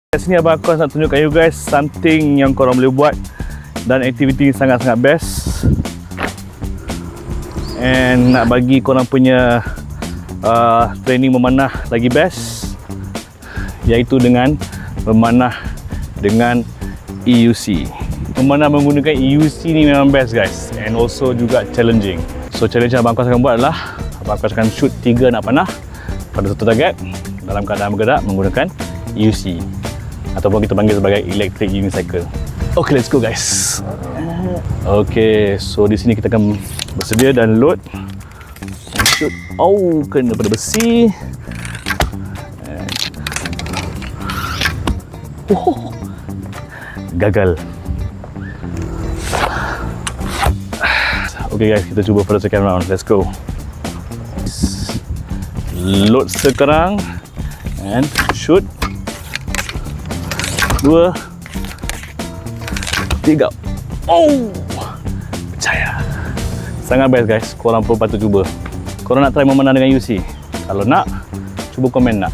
Kat sini abang aku nak tunjukkan you guys something yang korang boleh buat dan aktiviti sangat-sangat best. And nak bagi korang punya training memanah lagi best, iaitu dengan memanah dengan EUC. Memanah menggunakan EUC ni memang best guys, and also juga challenging. So challenge yang abang aku akan buat adalah abang aku akan shoot 3 anak panah pada satu target dalam keadaan bergerak menggunakan EUC, ataupun kita panggil sebagai electric unicycle. Okay, let's go guys. Okay, so di sini kita akan bersedia dan load and shoot. Oh, kena pada besi. Oh, gagal. Okay guys, kita cuba pada second round. Let's go. Load sekarang and shoot. 2 3. Oh, percaya. Sangat best guys, korang pun patut cuba. Korang nak try memanah dengan UC? Kalau nak, cuba komen nak.